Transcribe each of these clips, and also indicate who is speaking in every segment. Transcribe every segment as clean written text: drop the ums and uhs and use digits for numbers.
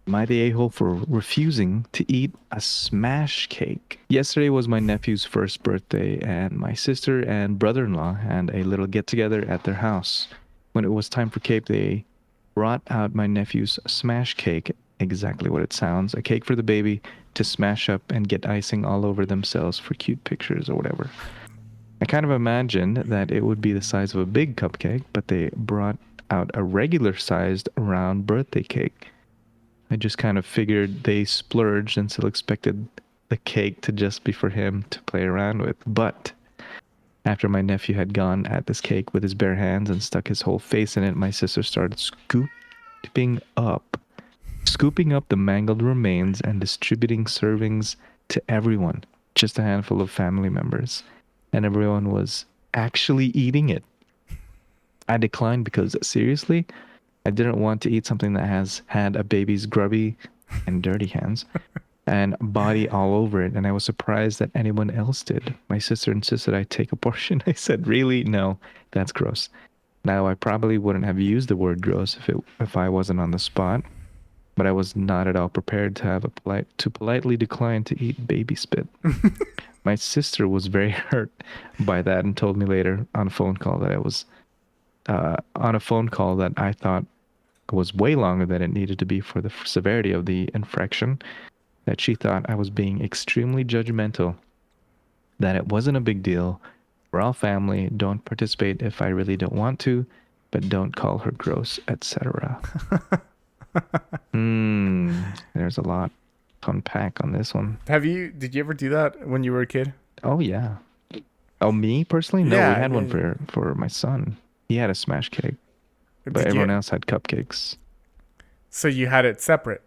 Speaker 1: Am I the a-hole for refusing to eat a smash cake? Yesterday was my nephew's first birthday, and my sister and brother-in-law had a little get-together at their house. When it was time for cake, they brought out my nephew's smash cake, exactly what it sounds, a cake for the baby to smash up and get icing all over themselves for cute pictures or whatever. I kind of imagined that it would be the size of a big cupcake, but they brought out a regular-sized round birthday cake. I just kind of figured they splurged and still expected the cake to just be for him to play around with. But after my nephew had gone at this cake with his bare hands and stuck his whole face in it, my sister started scooping up the mangled remains and distributing servings to everyone, just a handful of family members. And everyone was actually eating it. I declined because, seriously, I didn't want to eat something that has had a baby's grubby and dirty hands and body all over it, and I was surprised that anyone else did. My sister insisted I take a portion. I said, really? No, that's gross. Now, I probably wouldn't have used the word gross if I wasn't on the spot, but I was not at all prepared to politely decline to eat baby spit. My sister was very hurt by that and told me later on a phone call that I thought was way longer than it needed to be for the severity of the infraction, that she thought I was being extremely judgmental, that it wasn't a big deal. We're all family. Don't participate if I really don't want to, but don't call her gross, etc. There's a lot to unpack on this one.
Speaker 2: Did you ever do that when you were a kid?
Speaker 1: Oh, yeah. Oh, me personally? No,
Speaker 2: Yeah,
Speaker 1: we had one
Speaker 2: yeah.
Speaker 1: for my son. He had a smash cake, but
Speaker 2: Did
Speaker 1: everyone
Speaker 2: you?
Speaker 1: else had cupcakes.
Speaker 2: So you had it separate,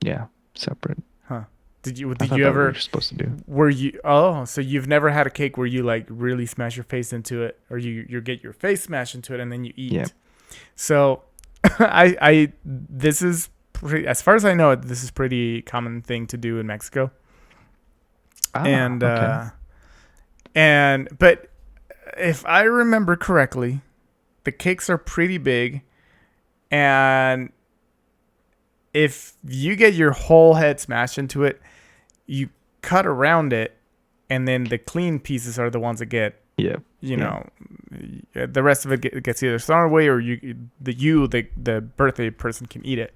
Speaker 1: Yeah, separate.
Speaker 2: huh? Did you?
Speaker 1: I
Speaker 2: Did
Speaker 1: thought
Speaker 2: you
Speaker 1: that's what
Speaker 2: ever?
Speaker 1: you're supposed to do.
Speaker 2: Were you? Oh, so you've never had a cake where you like really smash your face into it, or you get your face smashed into it and then you
Speaker 1: Yeah.
Speaker 2: eat. So, this is pretty, as far as I know, this is pretty common thing to do in Mexico. And
Speaker 1: Okay.
Speaker 2: but if I remember correctly, the cakes are pretty big, and if you get your whole head smashed into it, you cut around it, and then the clean pieces are the ones that get,
Speaker 1: Yeah.
Speaker 2: you
Speaker 1: Yeah.
Speaker 2: know, the rest of it gets either thrown away or the birthday person can eat it.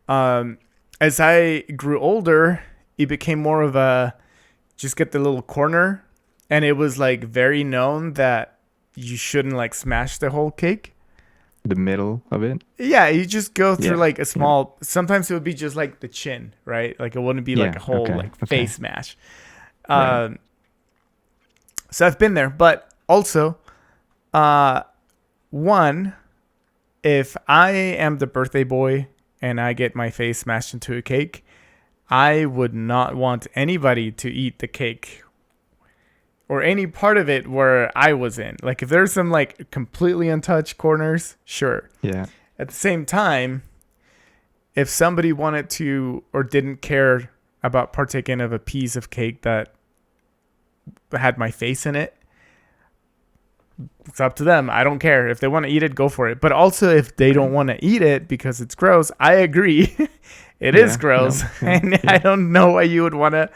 Speaker 2: As I grew older, it became more of a just get the little corner, and it was like very known that you shouldn't like smash the whole cake.
Speaker 1: The middle of it.
Speaker 2: Yeah, you just go through
Speaker 1: Yeah.
Speaker 2: like a
Speaker 1: Yeah.
Speaker 2: small. Sometimes it would be just like the chin, right? Like it wouldn't be like
Speaker 1: Yeah.
Speaker 2: a whole
Speaker 1: Okay.
Speaker 2: like
Speaker 1: Okay.
Speaker 2: face smash.
Speaker 1: Right.
Speaker 2: Um, so I've been there, but also, one, if I am the birthday boy and I get my face smashed into a cake, I would not want anybody to eat the cake or any part of it where I was in. Like if there's some like completely untouched corners, sure.
Speaker 1: Yeah.
Speaker 2: At the same time, if somebody wanted to or didn't care about partaking of a piece of cake that had my face in it, it's up to them. I don't care. If they want to eat it, go for it. But also, if they don't want to eat it because it's gross, I agree. It is
Speaker 1: Yeah.
Speaker 2: gross.
Speaker 1: No. Yeah.
Speaker 2: And
Speaker 1: Yeah.
Speaker 2: I don't know why you would want to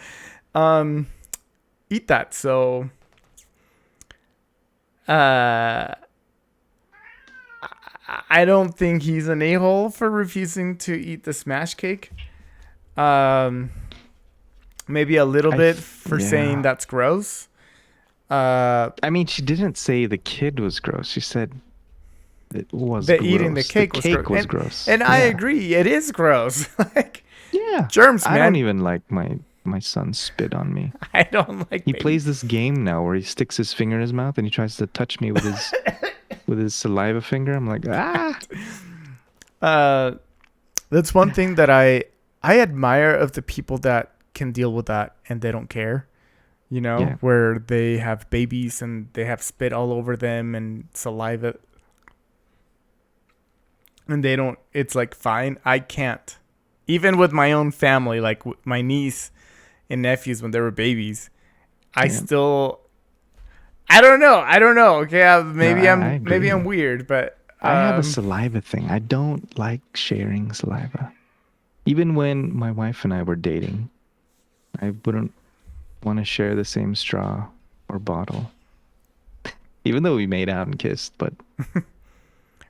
Speaker 2: eat that. So, uh, I don't think he's an a-hole for refusing to eat the smash cake. Maybe a little bit for saying
Speaker 1: Yeah.
Speaker 2: that's gross.
Speaker 1: I mean, she didn't say the kid was gross. She said it was
Speaker 2: The
Speaker 1: gross.
Speaker 2: eating the cake was gross.
Speaker 1: was
Speaker 2: And,
Speaker 1: gross.
Speaker 2: and I
Speaker 1: Yeah.
Speaker 2: agree, it is gross. Like
Speaker 1: Yeah.
Speaker 2: germs,
Speaker 1: I don't
Speaker 2: man.
Speaker 1: even like my son spit on me.
Speaker 2: I don't like
Speaker 1: He
Speaker 2: baby.
Speaker 1: plays this game now where he sticks his finger in his mouth and he tries to touch me with his with his saliva finger. I'm like, ah.
Speaker 2: That's one thing that I admire of the people that can deal with that and they don't care. You know,
Speaker 1: Yeah.
Speaker 2: where they have babies and they have spit all over them and saliva. And they don't, it's like, fine. I can't. Even with my own family, like my niece and nephews when they were babies, I
Speaker 1: Yeah.
Speaker 2: still, I don't know. Okay. Maybe
Speaker 1: I agree.
Speaker 2: I'm weird, but
Speaker 1: I have a saliva thing. I don't like sharing saliva. Even when my wife and I were dating, I wouldn't want to share the same straw or bottle. Even though we made out and kissed, but I don't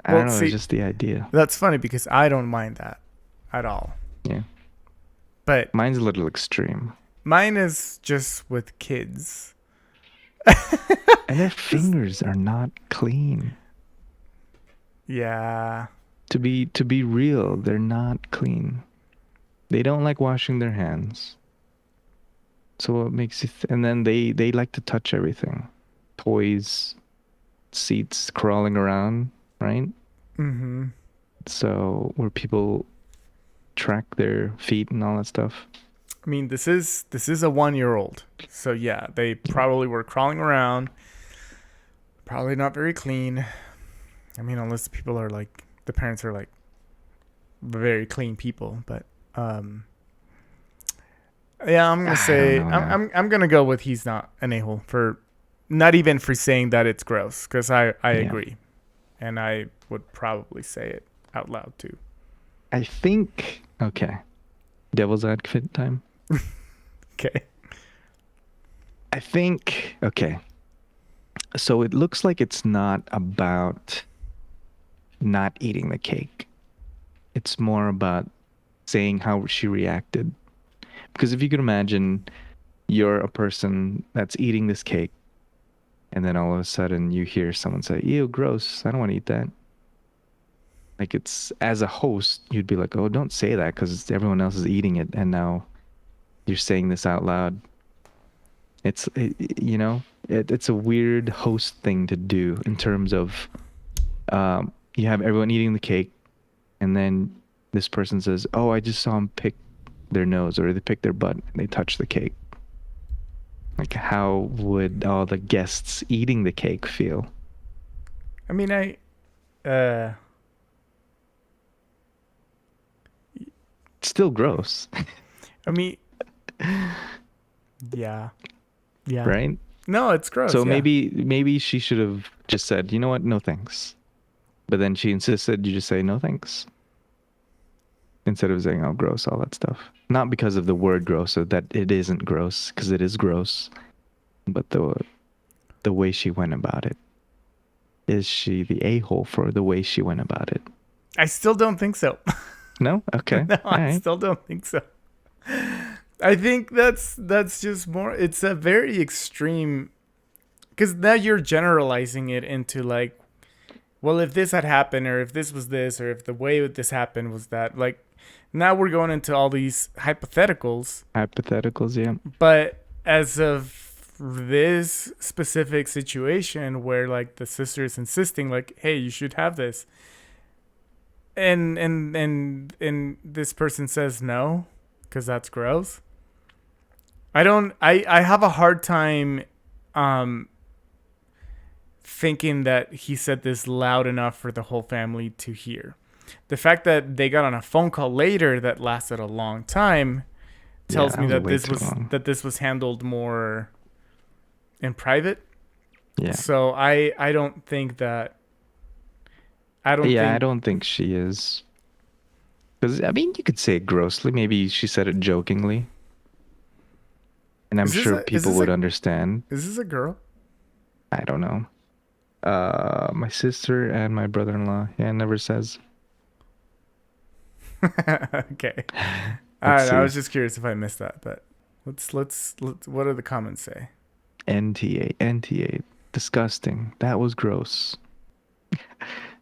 Speaker 2: Well,
Speaker 1: know, it's
Speaker 2: see,
Speaker 1: just the idea.
Speaker 2: that's funny because I don't mind that at all.
Speaker 1: Yeah.
Speaker 2: But
Speaker 1: Mine's a little extreme.
Speaker 2: mine is just with kids.
Speaker 1: And their fingers are not clean.
Speaker 2: Yeah.
Speaker 1: To be real, they're not clean. They don't like washing their hands. So what makes you and then they like to touch everything. Toys, seats crawling around, right?
Speaker 2: Mm-hmm.
Speaker 1: So where people track their feet and all that stuff.
Speaker 2: I mean, this is a 1-year-old, so yeah, they
Speaker 1: Yeah.
Speaker 2: probably were crawling around, probably not very clean. I mean, unless the people are like the parents are like very clean people, but yeah, I'm gonna
Speaker 1: I don't
Speaker 2: say
Speaker 1: know, man.
Speaker 2: I'm gonna go with he's not an a-hole for not even for saying that it's gross because I
Speaker 1: Yeah.
Speaker 2: agree, and I would probably say it out loud too.
Speaker 1: I think okay. Devil's advocate time.
Speaker 2: Okay.
Speaker 1: I think okay. So it looks like it's not about not eating the cake. It's more about saying how she reacted. Because if you could imagine you're a person that's eating this cake and then all of a sudden you hear someone say, "Ew, gross. I don't want to eat that." Like it's as a host, you'd be like, "Oh, don't say that because everyone else is eating it and now you're saying this out loud." It's a weird host thing to do in terms of you have everyone eating the cake, and then this person says, "Oh, I just saw them pick their nose or they pick their butt and they touch the cake." Like, how would all the guests eating the cake feel?
Speaker 2: I mean, uh
Speaker 1: It's still gross,
Speaker 2: I mean, yeah, yeah.
Speaker 1: right?
Speaker 2: No, it's gross.
Speaker 1: So
Speaker 2: Yeah.
Speaker 1: maybe she should have just said, "You know what? No thanks." But then she insisted you just say no thanks instead of saying, "Oh, gross," all that stuff. Not because of the word gross, so that it isn't gross, because it is gross, but the way she went about it. Is she the a-hole for the way she went about it?
Speaker 2: I still don't think so.
Speaker 1: No? Okay.
Speaker 2: No,
Speaker 1: All
Speaker 2: I
Speaker 1: right.
Speaker 2: still don't think so. I think that's just more. It's a very extreme because now you're generalizing it into like, well, if this had happened, or if this was this, or if the way this happened was that. Like, now we're going into all these hypotheticals.
Speaker 1: Hypotheticals, yeah.
Speaker 2: But as of this specific situation where like the sister is insisting, like, hey, you should have this, and this person says no because that's gross. I have a hard time um thinking that he said this loud enough for the whole family to hear. The fact that they got on a phone call later that lasted a long time
Speaker 1: Yeah,
Speaker 2: tells
Speaker 1: that
Speaker 2: me
Speaker 1: was
Speaker 2: that
Speaker 1: way
Speaker 2: this
Speaker 1: too
Speaker 2: was
Speaker 1: long.
Speaker 2: handled more in private.
Speaker 1: Yeah.
Speaker 2: So I don't think that
Speaker 1: I don't think she is. Because, I mean, you could say it grossly. Maybe she said it jokingly. And I'm sure people would understand.
Speaker 2: is this a girl?
Speaker 1: I don't know. My sister and my brother-in-law. Yeah, never says.
Speaker 2: Okay. All
Speaker 1: Let's
Speaker 2: right, I
Speaker 1: see.
Speaker 2: was just curious if I missed that, but let's what do the comments say?
Speaker 1: NTA. Disgusting. That was gross.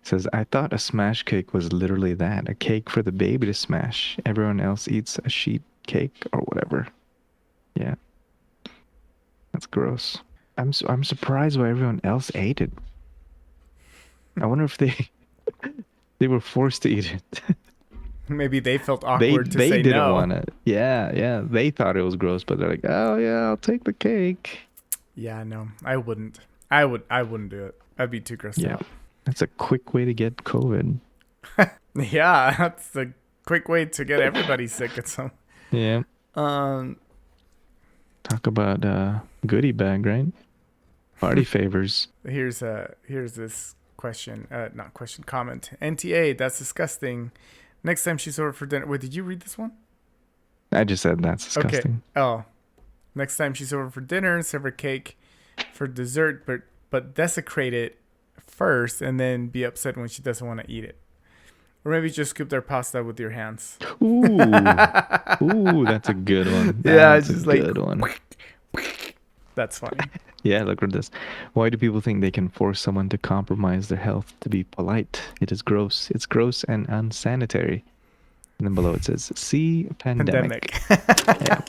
Speaker 1: Says, I thought a smash cake was literally that. A cake for the baby to smash. Everyone else eats a sheet cake or whatever. Yeah. That's gross. I'm surprised why everyone else ate it. I wonder if they were forced to eat it.
Speaker 2: Maybe they felt
Speaker 1: They
Speaker 2: awkward to
Speaker 1: they
Speaker 2: say
Speaker 1: didn't
Speaker 2: no.
Speaker 1: want it. Yeah. They thought it was gross, but they're like, "Oh yeah, I'll take the cake."
Speaker 2: Yeah, no, I wouldn't. I wouldn't do it. I'd be too grossed
Speaker 1: Yeah.
Speaker 2: out.
Speaker 1: That's a quick way to get COVID.
Speaker 2: Yeah, that's a quick way to get everybody sick at some.
Speaker 1: Yeah.
Speaker 2: Um,
Speaker 1: Talk about goodie bag, right? Party favors.
Speaker 2: here's this question, not question, comment. NTA, that's disgusting. Next time she's over for dinner. Wait, did you read this one?
Speaker 1: I just said that's
Speaker 2: Okay.
Speaker 1: disgusting.
Speaker 2: Oh. Next time she's over for dinner, serve her cake for dessert, but desecrate it first and then be upset when she doesn't want to eat it. Or maybe just scoop their pasta with your hands.
Speaker 1: Ooh, ooh, that's a good one.
Speaker 2: Yeah,
Speaker 1: That's
Speaker 2: it's just
Speaker 1: a
Speaker 2: like
Speaker 1: good one.
Speaker 2: that's funny.
Speaker 1: Yeah, look at this. Why do people think they can force someone to compromise their health to be polite? It is gross. It's gross and unsanitary. And then below it says, "See pandemic."
Speaker 2: Pandemic.
Speaker 1: Yeah.